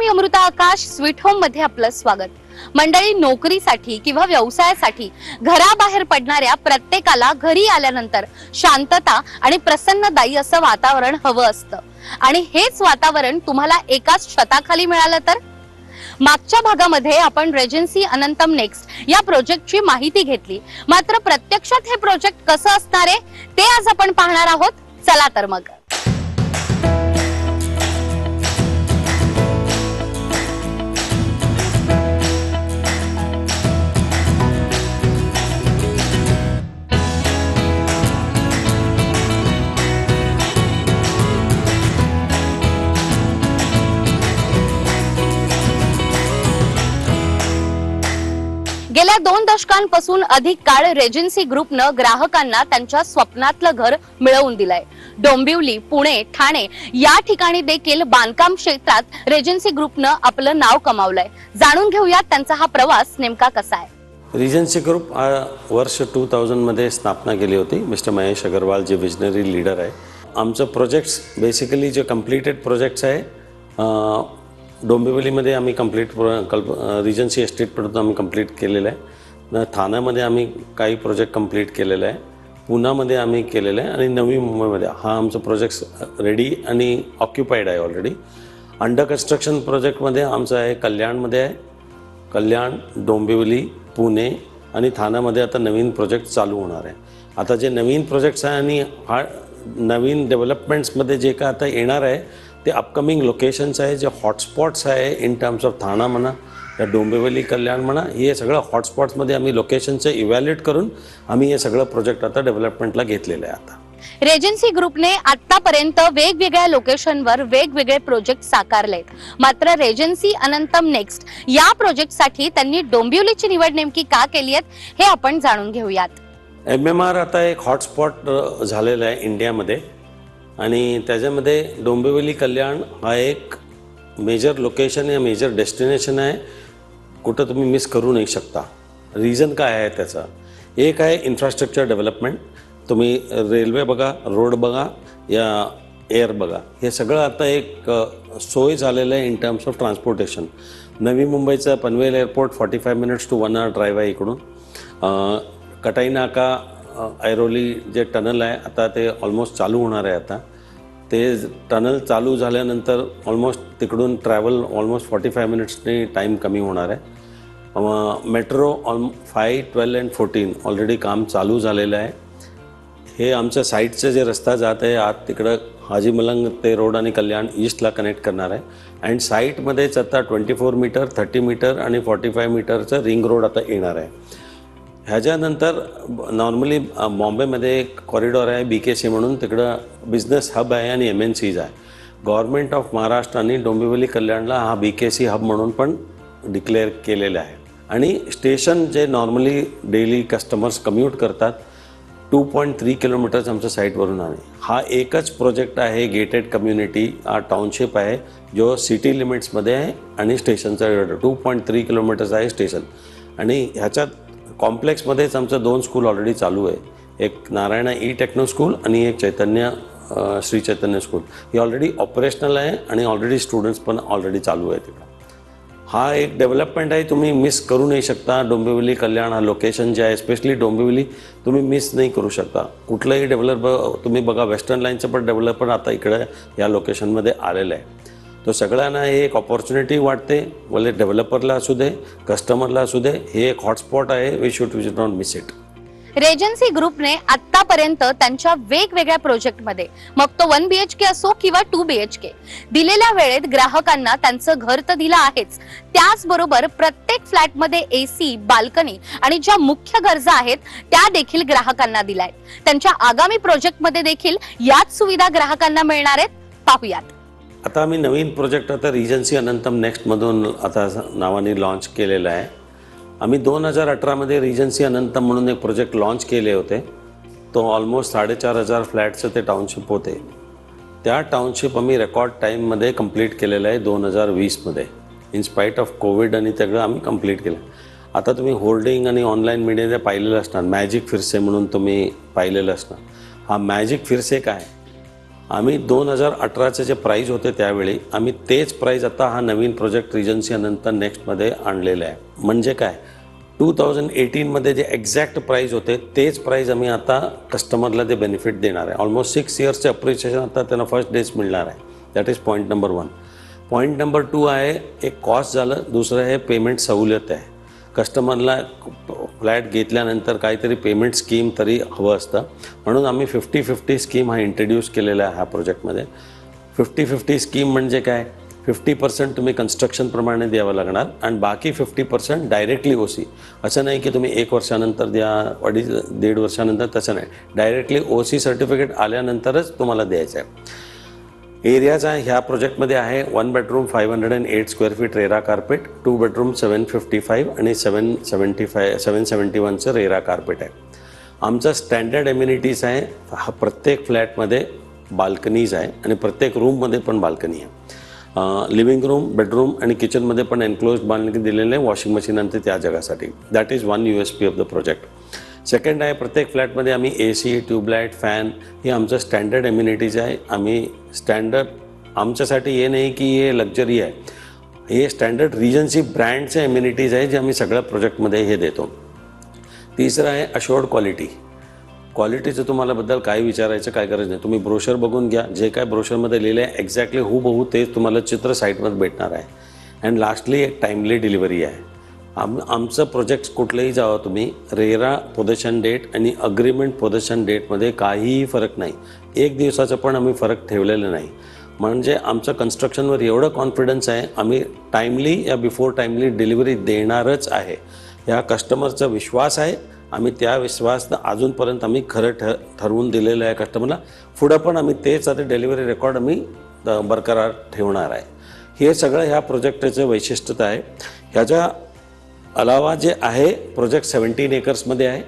मी अमृता आकाश, sweet home मध्ये आपलं स्वागत। मंडळी, नोकरीसाठी किंवा व्यवसायासाठी घराबाहेर पडणाऱ्या प्रत्येकाला घरी आल्यानंतर शांतता आणि प्रसन्नदायी असं वातावरण हवं असतं आणि हेच वातावरण तुम्हाला एकाच छताखाली मिळालं तर। मागच्या भागामध्ये आपण रेजन्सी अनंतम नेक्स्ट या प्रोजेक्टची माहिती घेतली, मात्र प्रत्यक्षात हे प्रोजेक्ट कसं असणार आहे ते आज आपण पाहणार आहोत। चला तर मग। गेल्या 2 दशकांपासून अधिक काळ रेजन्सी ग्रुपनं ग्राहकांना त्यांच्या स्वप्नातलं घर मिळवून दिलंय। डोंबिवली, पुणे, ठाणे या ठिकाणी देखील बांधकाम क्षेत्रात रेजन्सी ग्रुपनं आपलं नाव कमावलंय। जाणून घेऊयात त्यांचा हा प्रवास नेमका कसा आहे। रेजन्सी ग्रुप वर्ष 2000 मध्ये स्थापना केली होती। मिस्टर महेश अग्रवाल जे विजनरी लीडर आहे। आमचं प्रोजेक्ट्स बेसिकली जे कंप्लीटेड प्रोजेक्ट्स आहे, डोंबिवलीमध्ये आम्ही कंप्लीट रिजन्सी एस्टेटपर्यंत आम्ही कंप्लीट केलेलं आहे। ठाण्यामध्ये आम्ही काही प्रोजेक्ट कंप्लीट केलेलं आहे, पुण्यामध्ये आम्ही केलेलं आहे आणि नवी मुंबईमध्ये हा आमचं प्रोजेक्ट्स रेडी आणि ऑक्युपाईड आहे ऑलरेडी। अंडर कन्स्ट्रक्शन प्रोजेक्टमध्ये आमचं आहे कल्याणमध्ये आहे, कल्याण, डोंबिवली, पुणे आणि ठाण्यामध्ये आता नवीन प्रोजेक्ट चालू होणार आहे। आता जे नवीन प्रोजेक्ट्स आहे आणि हा नवीन डेव्हलपमेंट्समध्ये जे का आता येणार आहे ते अपकमिंग लोकेशन्स आहे, जे हॉटस्पॉट्स आहे इन टर्म्स ऑफ ठाणा म्हणा या डोंबिवली, कल्याण म्हणा, हे सगळं हॉटस्पॉट्समध्ये आम्ही लोकेशनचं इव्हॅल्युएट करून आम्ही हे सगळं प्रोजेक्ट आता डेव्हलपमेंटला घेतलेलं आहे। आता रेजन्सी ग्रुपने आतापर्यंत वेगवेगळ्या लोकेशनवर वेगवेगळे प्रोजेक्ट साकारलेत, मात्र रेजन्सी अनंतम नेक्स्ट या प्रोजेक्टसाठी त्यांनी डोंबिवलीची निवड नेमकी का केली आहे हे आपण जाणून घेऊयात। MMR आता एक हॉटस्पॉट झालेला आहे इंडियामध्ये आणि त्याच्यामध्ये डोंबिवली, कल्याण हा एक मेजर लोकेशन या मेजर डेस्टिनेशन आहे, कुठं तुम्ही मिस करू नाही शकता। रिझन काय आहे त्याचं? एक आहे इन्फ्रास्ट्रक्चर डेव्हलपमेंट, तुम्ही रेल्वे बघा, रोड बघा या एअर बघा, हे सगळं आता एक सोय झालेलं आहे इन टर्म्स ऑफ ट्रान्सपोर्टेशन। नवी मुंबईचं Panvel airport 45 minutes to 1 hour drive आहे इकडून। कटाई नाका ऐरोली जे टनल आहे आता ते ऑलमोस्ट चालू होणार आहे। आता ते टनल चालू झाल्यानंतर ऑलमोस्ट तिकडून ट्रॅव्हल ऑलमोस्ट 45 मिनिट्सनी टाईम कमी होणार आहे। मेट्रो 5, 12 आणि 14 ऑलरेडी काम चालू झालेलं आहे। हे आमच्या साईडचं जे रस्ता जात आहे आत तिकडं हाजी मलंग ते रोड आणि कल्याण ईस्टला कनेक्ट करणार आहे। अँड साईटमध्येच आता 24 मीटर, 30 मीटर आणि 45 मीटरचं रिंग रोड आता येणार आहे। ह्याच्यानंतर नॉर्मली बॉम्बेमध्ये एक कॉरिडॉर आहे BKC म्हणून, तिकडं बिझनेस हब आहे आणि MNCज आहे। गव्हर्नमेंट ऑफ महाराष्ट्र आणि डोंबिवली, कल्याणला हा BKC हब म्हणून पण डिक्लेअर केलेलं आहे। आणि स्टेशन जे नॉर्मली डेली कस्टमर्स कम्यूट करतात 2.3 किलोमीटर्स आमच्या साईटवरून आहे। हा एकच प्रोजेक्ट आहे, गेटेड कम्युनिटी हा टाउनशिप आहे जो सिटी लिमिट्समध्ये आहे आणि स्टेशनचा 2.3 किलोमीटर्स आहे स्टेशन। आणि ह्याच्यात कॉम्प्लेक्समध्येच आमचं 2 स्कूल ऑलरेडी चालू आहे, एक नारायणा टेक्नो स्कूल आणि एक चैतन्य श्री चैतन्य स्कूल। ही ऑलरेडी ऑपरेशनल आहे आणि ऑलरेडी स्टुडंट्स पण ऑलरेडी चालू आहे तिकडं। हा एक डेव्हलपमेंट आहे, तुम्ही मिस करू नाही शकता। डोंबिवली, कल्याण हा लोकेशन जे आहे, स्पेशली डोंबिवली तुम्ही मिस नाही करू शकता। कुठलंही डेव्हलपर तुम्ही बघा, वेस्टर्न लाईनचं पण डेव्हलपर आता इकडे या लोकेशनमध्ये आलेलं आहे। तो सगळ्यांना हे एक ऑपॉर्च्युनिटी वाटते, बोले डेव्हलपरला असू दे, कस्टमरला असू दे, हे एक हॉटस्पॉट आहे, we should not miss it. Regency ग्रुपने आतापर्यंत त्यांच्या वेगवेगळ्या प्रोजेक्टमध्ये, मग तो 1 BHK असो किंवा 2 BHK, दिलेल्या वेळेत ग्राहकांना त्यांचं घर तर दिलं आहेच, त्याचबरोबर प्रत्येक फ्लॅटमध्ये AC, बाल्कनी आणि ज्या मुख्य गरजा आहेत त्या देखील ग्राहकांना दिल्या आहेत। त्यांच्या आगामी प्रोजेक्टमध्ये देखील याच सुविधा ग्राहकांना मिळणार आहेत, पाहूयात। आता आम्ही नवीन प्रोजेक्ट आता रिजन्सी अनंतम नेक्स्टमधून आता नावाने लॉन्च केलेलं आहे। आम्ही 2018 मध्ये रिजन्सी अनंतम म्हणून एक प्रोजेक्ट लॉन्च केले होते, तो ऑलमोस्ट 4,500 फ्लॅटचं ते टाउनशिप होते। त्या टाउनशिप आम्ही रेकॉर्ड टाईममध्ये कंप्लीट केलेलं आहे 2020 मध्ये। इन स्पाईट ऑफ कोविड आणि सगळं आम्ही कंप्लीट केलं। आता तुम्ही होर्डिंग आणि ऑनलाईन मीडियामध्ये पाहिलेलं असणार, मॅजिक फिरसे म्हणून तुम्ही पाहिलेलं असणार। हा मॅजिक फिरसे काय? आम्ही 2018चे जे प्राईज होते त्यावेळी आम्ही तेच प्राईज आता हा नवीन प्रोजेक्ट रिजन्सी अनंत नेक्स्टमध्ये आणलेलं आहे. म्हणजे काय, 2018मध्ये जे एक्झॅक्ट प्राईज होते तेच प्राईज आम्ही आता कस्टमरला ते बेनिफिट देणार आहे. ऑलमोस्ट 6 इयर्सचे अप्रिशिएशन आता त्यांना फर्स्ट डेज मिळणार आहे. That is point number 1. Point number 2 आहे एक कॉस्ट झालं. दुसरं आहे पेमेंट सवलत आहे. कस्टमरला फ्लॅट घेतल्यानंतर काहीतरी पेमेंट स्कीम तरी हवं असतं, म्हणून आम्ही 50-50 स्कीम हा इंट्रोड्यूस केलेला आहे ह्या प्रोजेक्टमध्ये. 50-50 स्कीम म्हणजे काय, 50% तुम्ही कन्स्ट्रक्शनप्रमाणे द्यावं लागणार आणि बाकी 50% डायरेक्टली OC. असं नाही की तुम्ही 1 वर्षानंतर द्या, 1.5-1.5 वर्षानंतर, तसं नाही. डायरेक्टली OC सर्टिफिकेट आल्यानंतरच तुम्हाला द्यायचं आहे. एरियाचा ह्या प्रोजेक्टमध्ये आहे 1 bedroom 508 square feet RERA carpet, 2 bedroom 755 आणि 771चं रेरा कार्पेट आहे. आमचं स्टँडर्ड एम्युनिटीज आहे. हा प्रत्येक फ्लॅटमध्ये बाल्कनीज आहे आणि प्रत्येक रूममध्ये पण बाल्कनी आहे. लिव्हिंग रूम, बेडरूम आणि किचनमध्ये पण एन्क्लोज्ड बाल्कनी दिलेलं आहे, वॉशिंग मशीन आणि त्या जगासाठी. That is 1 USP of the project. Second आहे प्रत्येक फ्लॅटमध्ये आम्ही AC, ट्यूबलाईट, फॅन हे आमचं स्टँडर्ड एम्युनिटीज आहे. आम्ही स्टँडर्ड आमच्यासाठी हे नाही की हे लक्झरी आहे, हे स्टँडर्ड रिजन्सी ब्रँडचे एम्युनिटीज आहे जे आम्ही सगळ्या प्रोजेक्टमध्ये हे देतो. तिसरं आहे अशोर्ड क्वालिटी. क्वालिटीचं तुम्हाला बद्दल काय विचारायचं काय गरज नाही. तुम्ही ब्रोशर बघून घ्या. जे काय ब्रोशरमध्ये लिहिलं आहे एक्झॅक्टली हूबहू तेच तुम्हाला चित्र साईटमध्ये भेटणार आहे. अँड लास्टली एक टाईमली डिलिव्हरी आहे. आमचं प्रोजेक्ट कुठलंही जावं तुम्ही, रेरा पोझिशन डेट आणि अग्रीमेंट पोझिशन डेटमध्ये काहीही फरक नाही. 1 दिवसाचं पण आम्ही फरक ठेवलेलं नाही. म्हणजे आमचं कन्स्ट्रक्शनवर एवढं कॉन्फिडन्स आहे, आम्ही टाईमली या बिफोर टाईमली डिलिव्हरी देणारच आहे. या कस्टमरचा विश्वास आहे. आम्ही त्या विश्वासानं अजूनपर्यंत आम्ही खरं ठरवून दिलेलं आहे कस्टमरला. पुढं पण आम्ही तेच आता डिलिव्हरी रेकॉर्ड आम्ही बरकरार ठेवणार आहे. हे सगळं ह्या प्रोजेक्टचं वैशिष्ट्य आहे. ह्याच्या अलावा जे आहे प्रोजेक्ट 17 एकर्समध्ये आहे.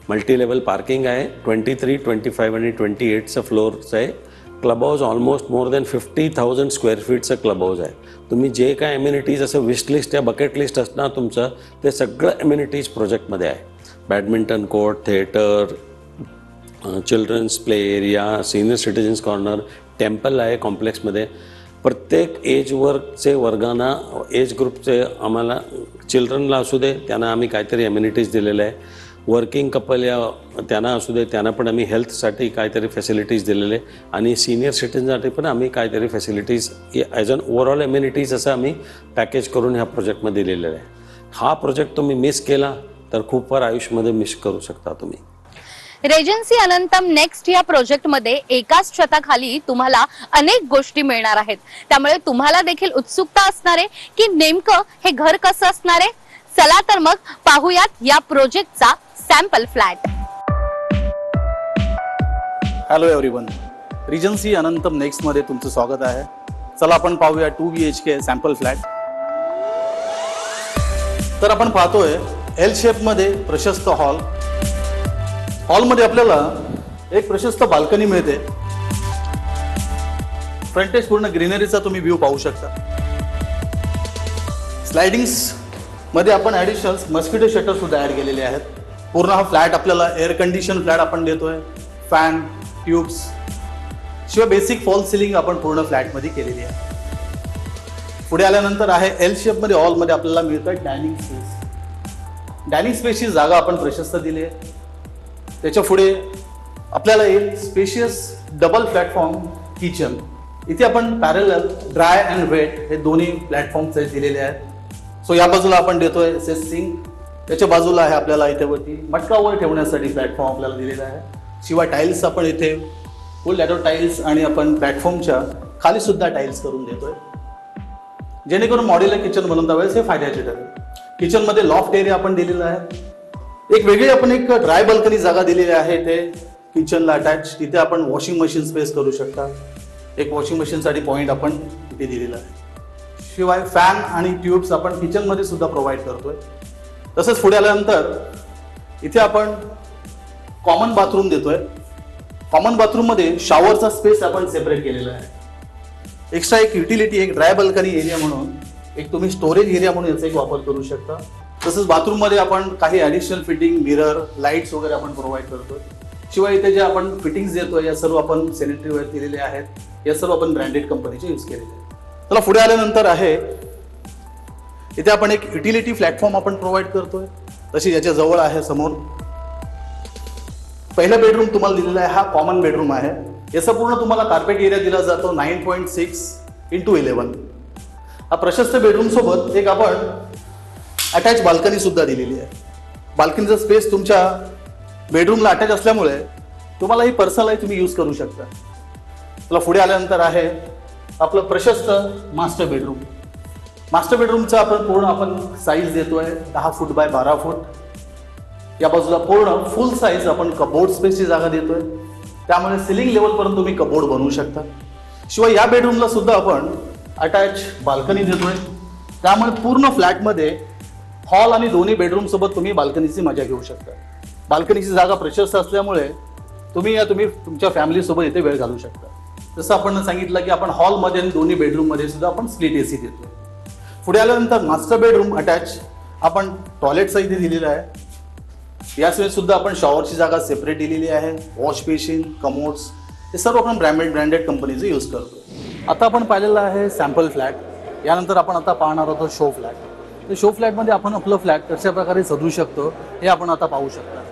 मल्टी लेवल पार्किंग आहे. 23, 25 आणि 28चं फ्लोअरचं आहे. Club house almost more than 50,000 square फीटचं क्लब हाऊस आहे. तुम्ही जे काय एम्युनिटीज असं विश लिस्ट या बकेट लिस्ट असणार तुमचं, ते सगळं एम्युनिटीज प्रोजेक्टमध्ये आहे. Badminton court, theatre, children's play area, senior citizens corner, temple आहे कॉम्प्लेक्समध्ये. प्रत्येक एजवरचे वर्गांना, एज ग्रुपचे आम्हाला चिल्ड्रनला असू दे त्यांना आम्ही काहीतरी एम्युनिटीज दिलेलं आहे. वर्किंग कपल या त्यांना असू दे त्यांना पण आम्ही हेल्थसाठी काहीतरी फॅसिलिटीज दिलेले आहे. आणि सिनियर सिटीजनसाठी पण आम्ही काहीतरी facilities as an overall amenities असं आम्ही पॅकेज करून ह्या प्रोजेक्टमध्ये दिलेलं आहे. हा प्रोजेक्ट तुम्ही मिस केला तर खूप फार आयुष्यामध्ये मिस करू शकता तुम्ही. रेजन्सी अनंतम नेक्स्ट या प्रोजेक्टमध्ये एकाच छताखाली तुम्हाला अनेक गोष्टी मिळणार आहेत. त्यामुळे तुम्हाला देखील उत्सुकता असणार आहे की नेमकं हे घर कसं असणार आहे. चला तर मग पाहूयात या प्रोजेक्टचा sample flat. Hello everyone, Regency Anantam next मध्ये तुमचं स्वागत आहे. चला आपण पाहूया 2 BHK सॅम्पल फ्लॅट. तर आपण पाहतोय L शेप मध्ये प्रशस्त हॉलमध्ये आपल्याला एक प्रशस्त बाल्कनी मिळते. फ्रंटेज पूर्ण ग्रीनरीचा तुम्ही व्ह्यू पाहू शकता. स्लायडिंग्स मध्ये आपण ॲडिशनल मस्किटो शटर सुद्धा ॲड केलेले आहेत. पूर्ण हा फ्लॅट आपल्याला एअर कंडिशन फ्लॅट आपण देतोय. फॅन, ट्यूब्स शिवाय बेसिक फॉल सिलिंग आपण पूर्ण फ्लॅटमध्ये केलेली आहे. पुढे आल्यानंतर आहे L शेपमध्ये हॉलमध्ये आपल्याला मिळतं डायनिंग स्पेस. डायनिंग स्पेसची जागा आपण प्रशस्त दिली आहे. त्याच्या पुढे आपल्याला एक स्पेशियस डबल प्लॅटफॉर्म किचन. इथे आपण पॅरलल ड्राय अँड वेट हे दोन्ही प्लॅटफॉर्म्स दिलेले आहेत. सो या बाजूला आपण देतोय सिंक. त्याच्या बाजूला आहे आपल्याला इथे वरती मटकावर ठेवण्यासाठी प्लॅटफॉर्म आपल्याला दिलेला आहे. शिवाय टाईल्स आपण इथे फुल लॅडो टाईल्स आणि आपण प्लॅटफॉर्मच्या खाली सुद्धा टाईल्स करून देतोय, जेणेकरून मॉड्युलर किचन बनवता वेळेस हे फायद्याचे ठरेल. किचनमध्ये लॉफ्ट एरिया आपण दिलेला आहे. एक वेगळी आपण एक ड्राय बाल्कनी जागा दिलेली आहे ते किचनला अटॅच. तिथे आपण वॉशिंग मशीन स्पेस करू शकता. एक वॉशिंग मशीनसाठी पॉईंट आपण इथे दिलेला आहे. शिवाय फॅन आणि ट्यूब्स आपण किचनमध्ये सुद्धा प्रोव्हाइड करतोय. तसंच पुढे आल्यानंतर इथे आपण कॉमन बाथरूम देतोय. कॉमन बाथरूममध्ये शॉवरचा स्पेस आपण सेपरेट केलेला आहे. एक्स्ट्रा एक युटिलिटी, एक ड्राय बाल्कनी एरिया म्हणून एक तुम्ही स्टोरेज एरिया म्हणून याचा एक वापर करू शकता. तसंच बाथरूममध्ये आपण काही ॲडिशनल फिटिंग, मिरर, लाईट्स वगैरे आपण प्रोव्हाइड करतो. शिवाय इथे जे आपण फिटिंग्स देतोय या सर्व आपण सॅनिटरी वेअर दिलेले आहेत, या सर्व आपण ब्रँडेड कंपनीचे यूज केलेले आहेत. चला पुढे आल्यानंतर आहे इथे आपण एक युटिलिटी प्लॅटफॉर्म आपण प्रोव्हाइड करतोय. तशी याच्या जवळ आहे समोर पहिला बेडरूम तुम्हाला दिलेला आहे, हा कॉमन बेडरूम आहे. याचा पूर्ण तुम्हाला कार्पेट एरिया दिला जातो 9.6x11. हा प्रशस्त बेडरूम सोबत एक आपण अटॅच बाल्कनी सुद्धा दिलेली आहे. बाल्कनीचा स्पेस तुमच्या बेडरूमला अटॅच असल्यामुळे तुम्हाला ही पर्सनलाइज तुम्ही यूज करू शकता. तुला पुढे आल्यानंतर आहे आपलं प्रशस्त मास्टर बेडरूम. मास्टर बेडरूमचा आपण साईज देतोय 10 फूट बाय 12 फूट. या बाजूला पूर्ण फुल साईज आपण कबोर्ड स्पेसची जागा देतोय, त्यामुळे सिलिंग लेवलपर्यंत तुम्ही कबोर्ड बनवू शकता. शिवाय या बेडरूमला सुद्धा आपण अटॅच बाल्कनी देतोय, त्यामुळे पूर्ण फ्लॅटमध्ये हॉल आणि दोन्ही बेडरूम सोबत तुम्ही बाल्कनीची मजा घेऊ शकता. बाल्कनीची जागा प्रशस्त असल्यामुळे तुम्ही तुमच्या फॅमिली सोबत इथे वेळ घालवू शकता. जसं आपण सांगितलं की आपण हॉलमध्ये आणि दोन्ही बेडरूममध्ये सुद्धा आपण स्प्लिट AC देतो. पुढे आल्यानंतर मास्टर बेडरूम अटॅच आपण टॉयलेटचा इथे दिलेला आहे. याशिवाय सुद्धा आपण शॉवरची जागा सेपरेट दिलेली आहे. वॉश बेसिन, कमोड्स हे सर्व आपण ब्रँडेड कंपनीचे यूज करतो. आता आपण पाहिलेलं आहे सॅम्पल फ्लॅट. यानंतर आपण आता पाहणार आहोत शो फ्लॅट. तर शो फ्लॅटमध्ये आपण आपलं फ्लॅट कशा प्रकारे सजवू शकतो हे आपण आता पाहू शकता.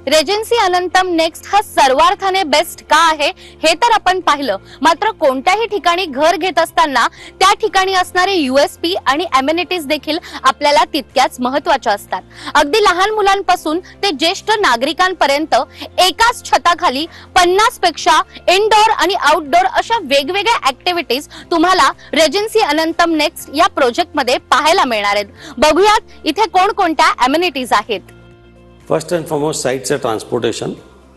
रेजन्सी अनंतम नेक्स्ट हा सर्वार्थाने बेस्ट का आहे हे तर आपण पाहिलं. मात्र कोणत्याही ठिकाणी घर घेत असताना त्या ठिकाणी असणारे USP आणि अमेनिटीज देखील आपल्याला तितक्याच महत्त्वाच्या असतात. अगदी लहान मुलांपासून ते ज्येष्ठ नागरिकांपर्यंत एकाच छताखाली 50 पेक्षा इनडोअर आणि आउटडोअर अशा वेगवेगळ्या ऍक्टिव्हिटीज तुम्हाला रेजन्सी अनंतम नेक्स्ट या प्रोजेक्ट मध्ये पाहायला मिळणार आहेत. बघूयात इथे कोणकोणत्या अमेनिटीज आहेत. फर्स्ट अँड फॉरमोस्ट साईटचं ट्रान्सपोर्टेशन.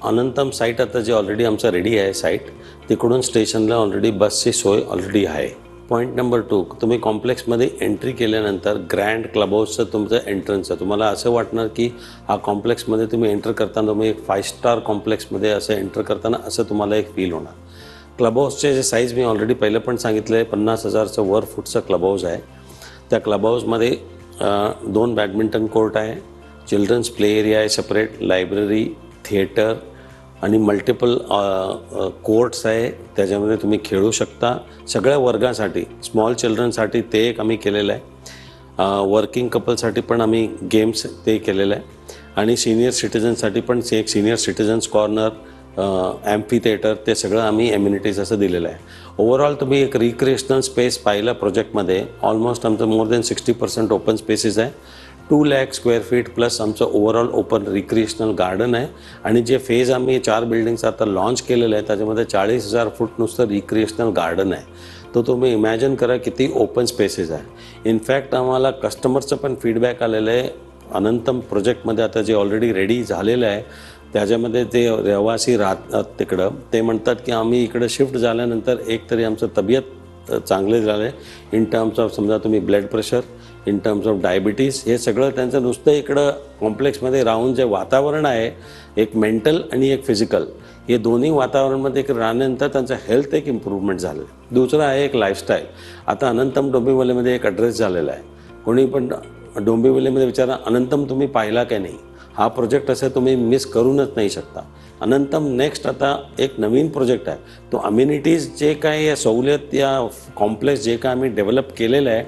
अनंतम साईट आता जे ऑलरेडी आमचं रेडी आहे साईट, तिकडून स्टेशनला ऑलरेडी बसची सोय ऑलरेडी आहे. पॉईंट नंबर 2, तुम्ही कॉम्प्लेक्समध्ये एंट्री केल्यानंतर ग्रँड क्लब हाऊसचं तुमचं एंट्रन्स आहे. तुम्हाला असं वाटणार की हा कॉम्प्लेक्समध्ये तुम्ही एंटर करताना तुम्ही एक 5 स्टार कॉम्प्लेक्समध्ये असं एंटर करताना असं तुम्हाला एक फील होणार. क्लब हाऊसचे जे साईज मी ऑलरेडी पहिलं पण सांगितलं आहे, 50,000चं वर फूटचं क्लब हाऊस आहे. त्या क्लब हाऊसमध्ये 2 बॅडमिंटन कोर्ट आहे, चिल्ड्रन्स प्ले एरिया आहे सेपरेट, लायब्ररी, थिएटर आणि मल्टिपल कोर्ट्स आहे. त्याच्यामध्ये तुम्ही खेळू शकता. सगळ्या वर्गासाठी, स्मॉल चिल्ड्रनसाठी ते एक आम्ही केलेलं आहे. वर्किंग कपलसाठी पण आम्ही गेम्स ते केलेलं आहे. आणि सिनियर सिटीजनसाठी पण एक senior citizens corner, amphi theatre, ते सगळं आम्ही एम्युनिटीज असं दिलेलं आहे. ओव्हरऑल तुम्ही एक रिक्रिएशनल स्पेस पाहिलं प्रोजेक्टमध्ये, ऑलमोस्ट आमचं मोर दॅन 60% ओपन स्पेसेस आहे. 2 लाख स्क्वेअर फीट प्लस आमचं ओव्हरऑल ओपन रिक्रिएशनल गार्डन आहे. आणि जे फेज आम्ही 4 बिल्डिंग्स आता लॉन्च केलेलं आहे त्याच्यामध्ये 40,000 फूट नुसतं रिक्रिएशनल गार्डन आहे. तो तुम्ही इमॅजिन करा किती ओपन स्पेसेस आहे. इनफॅक्ट आम्हाला कस्टमरचं पण फीडबॅक आलेलं आहे अनंतम प्रोजेक्टमध्ये आता जे ऑलरेडी रेडी झालेलं आहे त्याच्यामध्ये ते रहिवासी राहतात तिकडं, ते म्हणतात की आम्ही इकडं शिफ्ट झाल्यानंतर एक तरी आमचं तब्येत चांगले झालं आहे इन टर्म्स ऑफ समजा तुम्ही blood pressure, in terms of diabetes, हे सगळं त्यांचं नुसतं इकडं कॉम्प्लेक्समध्ये राहून जे वातावरण आहे एक मेंटल आणि एक फिजिकल, हे दोन्ही वातावरणामध्ये एक राहण्यानंतर त्यांचं हेल्थ एक इम्प्रूव्हमेंट झालं. दुसरं आहे एक लाईफस्टाईल. आता अनंतम डोंबिवलीमध्ये एक ॲड्रेस झालेला आहे. कोणी पण डोंबिवलीमध्ये विचारा अनंतम तुम्ही पाहिला काय नाही, हा प्रोजेक्ट असं तुम्ही मिस करूनच नाही शकता. अनंतम नेक्स्ट आता एक नवीन प्रोजेक्ट आहे. तो अम्युनिटीज जे काय या सवलत या कॉम्प्लेक्स जे काय आम्ही डेव्हलप केलेलं आहे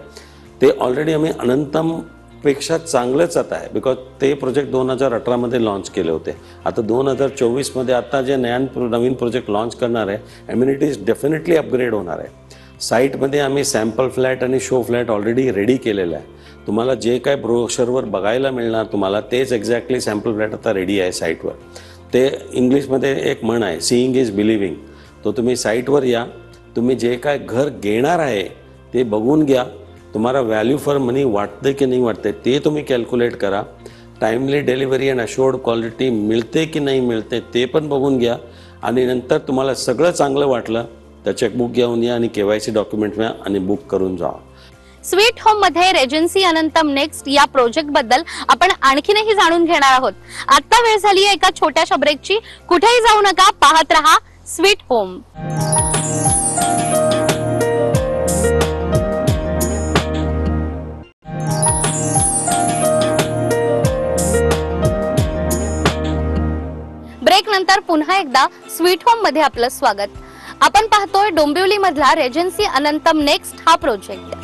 ते ऑलरेडी आम्ही अनंतमपेक्षा चांगलंच आता आहे. बिकॉज ते प्रोजेक्ट 2018मध्ये लॉन्च केले होते. आता 2024मध्ये आता जे नवीन प्रोजेक्ट लॉन्च करणार आहे अम्युनिटीज डेफिनेटली अपग्रेड होणार आहे. साईटमध्ये आम्ही सॅम्पल फ्लॅट आणि शो फ्लॅट ऑलरेडी रेडी केलेलं आहे. तुम्हाला जे काय ब्रोशरवर बघायला मिळणार तुम्हाला तेच एक्झॅक्टली सॅम्पल फ्लॅट आता रेडी आहे साईटवर. ते इंग्लिशमध्ये एक म्हण आहे, सीइंग इज बिलिव्हिंग. तो तुम्ही साईटवर या, तुम्ही जे काय घर घेणार आहे ते बघून घ्या. तुम्हाला व्हॅल्यू फॉर मनी वाटते की नाही वाटते ते तुम्ही कॅल्क्युलेट करा. Timely delivery and assured quality मिळते की नाही मिळते ते पण बघून घ्या. आणि नंतर तुम्हाला सगळं चांगलं वाटलं तर चेकबुक घेऊन या आणि KYC डॉक्युमेंट मिळा आणि बुक करून जा. स्वीट होम मध्ये रेजन्सी अनंतम नेक्स्ट या प्रोजेक्ट बद्दल आपण आणखीनही जाणून घेणार आहोत. आता वेळ झाली आहे एका छोट्याशा ब्रेकची. कुठेही जाऊ नका, पाहत रहा स्वीट होम. ब्रेक नंतर पुन्हा एकदा स्वीट होम मध्ये आपलं स्वागत. आपण पाहतोय डोंबिवली मधला रेजन्सी अनंतम नेक्स्ट हा प्रोजेक्ट.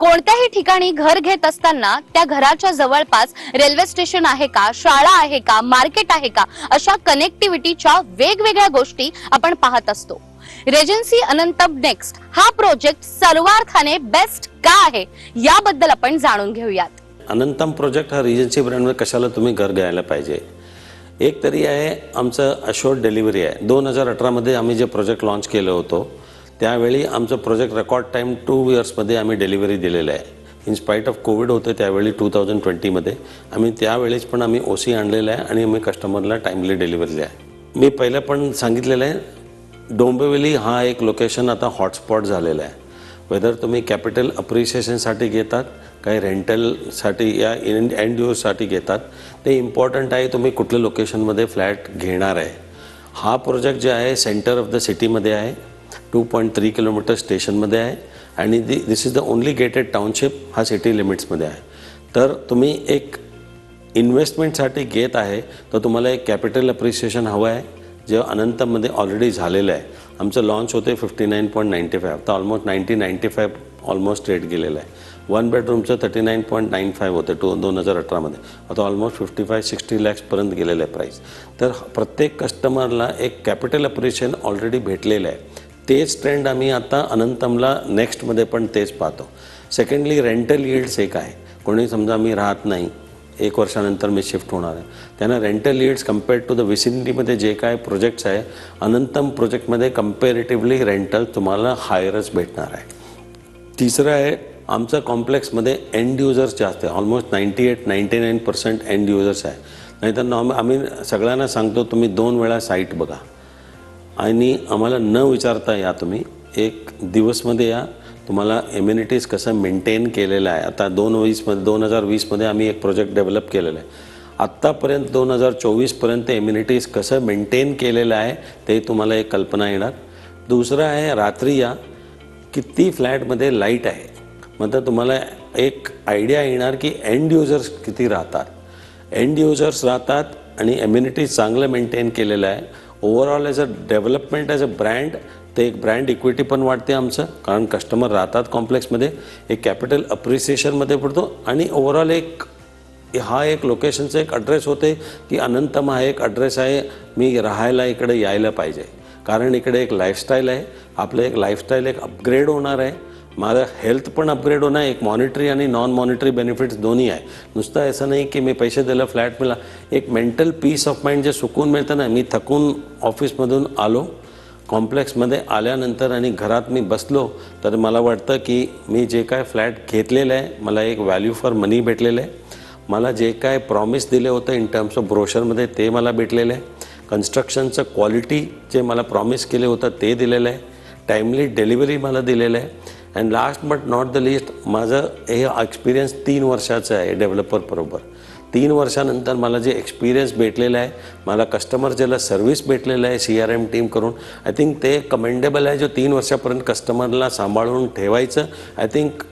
कोणत्याही ठिकाणी घर घेत असताना त्या घराच्या जवळपास रेल्वे स्टेशन आहे का, शाळा आहे का, मार्केट आहे का, अशा कनेक्टिव्हिटीच्या वेगवेगळ्या गोष्टी आपण पाहत असतो. रेजन्सी अनंतम नेक्स्ट हा प्रोजेक्ट सर्वार्थाने बेस्ट का आहे याबद्दल आपण जाणून घेऊयात. अनंतम प्रोजेक्ट हा रिजन्सी ब्रँडमध्ये कशाला तुम्ही घर घ्यायला पाहिजे. एक तरी आहे आमचं अशोर्ड डिलिव्हरी आहे. 2018 मध्ये आम्ही जे प्रोजेक्ट लॉन्च केलं होतं त्यावेळी आमचं प्रोजेक्ट रेकॉर्ड टाईम 2 इयर्समध्ये आम्ही डिलिव्हरी दिलेलं आहे. इन स्पाईट ऑफ कोविड होते त्यावेळी 2020 आम्ही त्यावेळेस पण आम्ही OC आणलेलं आहे आणि आम्ही कस्टमरला टाईमली डिलिव्हरी आहे. मी पहिलं पण सांगितलेलं आहे, डोंबिवली हा एक लोकेशन आता हॉटस्पॉट झालेला आहे. वेदर तुम्ही कॅपिटल अप्रिशिएशनसाठी घेतात, काही रेंटलसाठी या एंड यूजसाठी घेतात, ते इम्पॉर्टंट आहे तुम्ही कुठल्या लोकेशनमध्ये फ्लॅट घेणार आहे. हा प्रोजेक्ट जे आहे सेंटर ऑफ द सिटीमध्ये आहे, 2.3 किलोमीटर स्टेशनमध्ये आहे आणि this is the only gated township हा सिटी लिमिट्समध्ये आहे. तर तुम्ही एक इन्व्हेस्टमेंटसाठी घेत आहे तर तुम्हाला एक कॅपिटल अप्रिसिएशन हवं आहे, जे अनंतमध्ये ऑलरेडी झालेलं आहे. आमचं लॉन्च होते 59.95, तर ऑलमोस्ट 90-95 ऑलमोस्ट रेट गेलेला आहे. 1 बेडरूमचं 39.95 होतं 2018 आता ऑलमोस्ट 55-60 लॅक्सपर्यंत गेलेलं आहे प्राईस. तर प्रत्येक कस्टमरला एक कॅपिटल अप्रिशिएशन ऑलरेडी भेटलेलं आहे. तेच ट्रेंड आम्ही आता अनंतमला नेक्स्टमध्ये पण तेच पाहतो. सेकंडली रेंटल यील्ड्स एक आहे. कोणी समजा मी राहत नाही, 1 वर्षानंतर मी शिफ्ट होणार आहे, त्यांना rental yields compared to the विसिनिटीमध्ये जे काय प्रोजेक्ट्स आहे अनंतम प्रोजेक्टमध्ये कम्पॅरेटिव्हली रेंटल तुम्हाला हायरच भेटणार आहे. तिसरं आहे आमचं कॉम्प्लेक्समध्ये एंड युजर्स जास्त आहे. ऑलमोस्ट 98-99% एंड युजर्स आहे. नाहीतर आम्ही सगळ्यांना सांगतो तुम्ही 2 वेळा साईट बघा आणि आम्हाला न विचारता या, तुम्ही एक दिवसमध्ये या, तुम्हाला एम्युनिटीज कसं मेंटेन केलेलं आहे. आता 2020मध्ये आम्ही एक प्रोजेक्ट डेव्हलप केलेलं आहे. आत्तापर्यंत 2024पर्यंत एम्युनिटीज कसं मेंटेन केलेलं आहे ते तुम्हाला एक कल्पना येणार. दुसरं आहे रात्री या किती फ्लॅटमध्ये लाईट आहे, म्हणजे तुम्हाला एक आयडिया येणार की एंड युजर्स किती राहतात. एंड युजर्स राहतात आणि एम्युनिटीज चांगलं मेंटेन केलेलं आहे. Overall as a development as a brand ते एक ब्रँड इक्विटी पण वाढते आमचं, कारण कस्टमर राहतात कॉम्प्लेक्समध्ये, एक कॅपिटल अप्रिसिएशनमध्ये पडतो आणि ओव्हरऑल हा एक लोकेशनचा एक ॲड्रेस होते की अनंतम हा एक ॲड्रेस आहे, मी राहायला इकडे यायला पाहिजे. कारण इकडे एक लाईफस्टाईल आहे, आपलं एक लाईफस्टाईल एक अपग्रेड होणार आहे, माझं हेल्थ पण अपग्रेड होणार, एक मॉनिटरी आणि नॉन मॉनिटरी बेनिफिट्स दोन्ही आहे. नुसतं असं नाही की मी पैसे दिलं फ्लॅट मिळाला, एक मेंटल पीस ऑफ माइंड जे सुकून मिळतं ना. मी थकून ऑफिसमधून आलो, कॉम्प्लेक्समध्ये आल्यानंतर आणि घरात मी बसलो तर मला वाटतं की मी जे काय फ्लॅट घेतलेलं आहे मला एक व्हॅल्यू फॉर मनी भेटलेलं आहे. मला जे काय प्रॉमिस दिले होतं इन टर्म्स ऑफ ब्रोशरमध्ये ते मला भेटलेलं आहे. कन्स्ट्रक्शनचं क्वालिटी जे मला प्रॉमिस केले होतं ते दिलेलं आहे. टाईमली डिलिव्हरी मला दिलेलं आहे. And last but not the list, माझं हे एक्सपिरियन्स 3 वर्षाचं आहे डेव्हलपरबरोबर. 3 वर्षानंतर मला जे एक्सपिरियन्स भेटलेला आहे, मला कस्टमर ज्याला सर्व्हिस भेटलेलं आहे CRM टीम करून, आय थिंक ते कमेंडेबल आहे. जो 3 वर्षापर्यंत कस्टमरला सांभाळून ठेवायचं, आय थिंक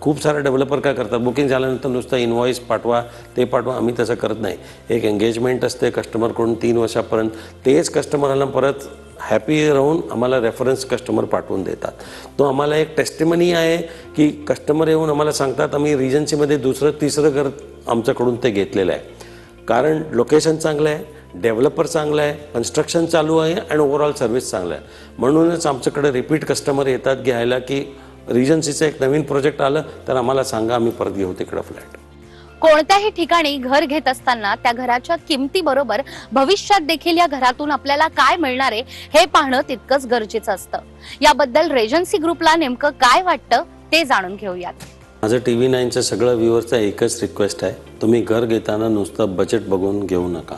खूप सारे डेव्हलपर काय करतात, बुकिंग झाल्यानंतर नुसतं इनव्हॉइस पाठवा ते पाठवा. आम्ही तसं करत नाही. एक एंगेजमेंट असते कस्टमरकडून 3 वर्षापर्यंत. तेच कस्टमरला परत हॅपी राहून आम्हाला रेफरन्स कस्टमर पाठवून देतात. तो आम्हाला एक टेस्टिमनी आहे की कस्टमर येऊन आम्हाला सांगतात आम्ही रिजन्सीमध्ये 2रं-3रं घर आमच्याकडून ते घेतलेलं आहे. कारण लोकेशन चांगलं आहे, डेव्हलपर चांगलं आहे, कन्स्ट्रक्शन चालू आहे आणि ओव्हरऑल सर्व्हिस चांगलं आहे. म्हणूनच आमच्याकडे रिपीट कस्टमर येतात घ्यायला की रिजन्सीचं एक नवीन प्रोजेक्ट आलं तर आम्हाला सांगा, आम्ही परत घेऊ तिकडं फ्लॅट. कोणत्याही ठिकाणी घर घेत असताना त्या घराच्या किमतीबरोबर भविष्यात देखील या घरातून आपल्याला काय मिळणार आहे हे पाहणं तितकंच गरजेचं असतं. याबद्दल रेजन्सी ग्रुपला नेमकं काय वाटतं ते जाणून घेऊयात. माझं TV9च्या सगळ्या व्ह्यूअर्सचा एकच रिक्वेस्ट आहे, तुम्ही घर घेताना नुसतं बजेट बघून घेऊ नका.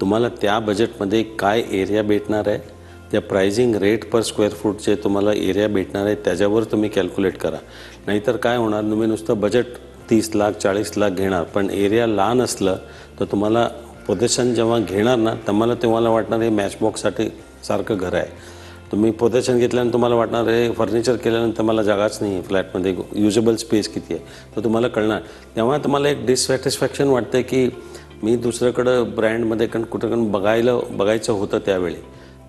तुम्हाला त्या बजेटमध्ये काय एरिया भेटणार आहे, त्या प्राइसिंग रेट पर स्क्वेअर फूट जे तुम्हाला एरिया भेटणार आहे त्याच्यावर तुम्ही कॅल्क्युलेट करा. नाहीतर काय होणार, तुम्ही नुसतं बजेट 30 लाख 40 लाख घेणार पण एरिया लहान असलं तर तुम्हाला पोझिशन जेव्हा घेणार ना तुम्हाला वाटणार हे मॅचबॉक्ससाठी सारखं घर आहे. तुम्ही पोझिशन घेतल्यानंतर तुम्हाला वाटणार हे फर्निचर केल्यानंतर मला जागाच नाही, फ्लॅटमध्ये युजेबल स्पेस किती आहे तर तुम्हाला कळणार. तेव्हा तुम्हाला एक डिससॅटिस्फॅक्शन वाटते की मी दुसऱ्याकडं ब्रँडमध्ये कुठं बघायचं होतं त्यावेळी.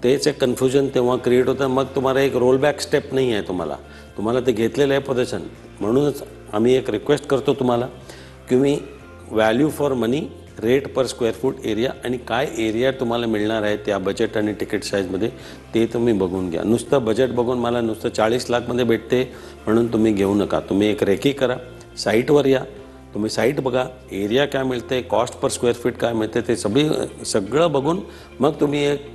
तेच एक कन्फ्युजन तेव्हा क्रिएट होतं. मग तुम्हाला एक रोलबॅक स्टेप नाही आहे, तुम्हाला ते घेतलेलं आहे पोझिशन. म्हणूनच आम्ही एक रिक्वेस्ट करतो तुम्हाला की मी value for money, rate per square foot area आणि काय एरिया तुम्हाला मिळणार आहे त्या बजेट आणि तिकीट साईजमध्ये ते तुम्ही बघून घ्या. नुसतं बजेट बघून मला नुसतं 40 लाखमध्ये भेटते म्हणून तुम्ही घेऊ नका. तुम्ही एक रेकी करा, साईटवर या, तुम्ही साईट बघा, एरिया काय मिळते, कॉस्ट पर स्क्वेअर फीट काय मिळते ते सगळं बघून मग तुम्ही एक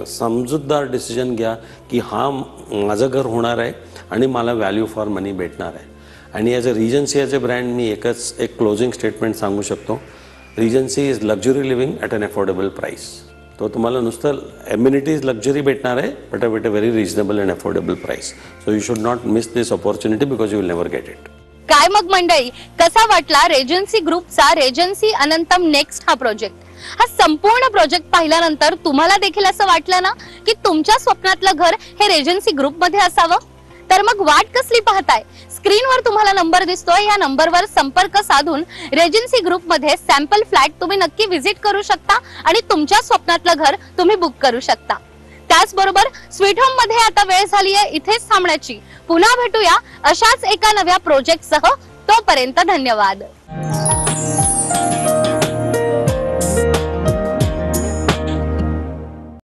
समजूतदार डिसिजन घ्या की हा माझं घर होणार आहे आणि मला व्हॅल्यू फॉर मनी भेटणार आहे. आणि as a Regency as a brand मी एक क्लोजिंग स्टेटमेंट सांगू शकतो. Regency is luxury living at an affordable price. तो तुम्हाला नुसतं एम्युनिटीज लक्झरी भेटणार आहे but a very reasonable and affordable price. So you should not miss this opportunity because you will never get it. काय मग मंडळी, कसा वाटला रेजन्सी ग्रुपचा रेजन्सी अनंतम नेक्स्ट हा प्रोजेक्ट? हा संपूर्ण प्रोजेक्ट पाहिल्यानंतर तुम्हाला देखील असं वाटलं ना की तुमच्या स्वप्नातलं घर हे रेजन्सी ग्रुप मध्ये असावं? तर मग वाट कसली पाहताय? स्क्रीनवर तुम्हाला नंबर दिसतोय, या नंबरवर संपर्क साधून रेजन्सी ग्रुप मध्ये सॅम्पल फ्लॅट तुम्ही नक्की व्हिजिट करू शकता आणि तुमच्या स्वप्नातलं घर तुम्ही बुक करू शकता. त्याचबरोबर स्वीट होम मध्ये आता वेळ झाली आहे इथेच थांबण्याची. पुन्हा भेटूया अशाच एका नव्या प्रोजेक्ट सह. तोपर्यंत धन्यवाद.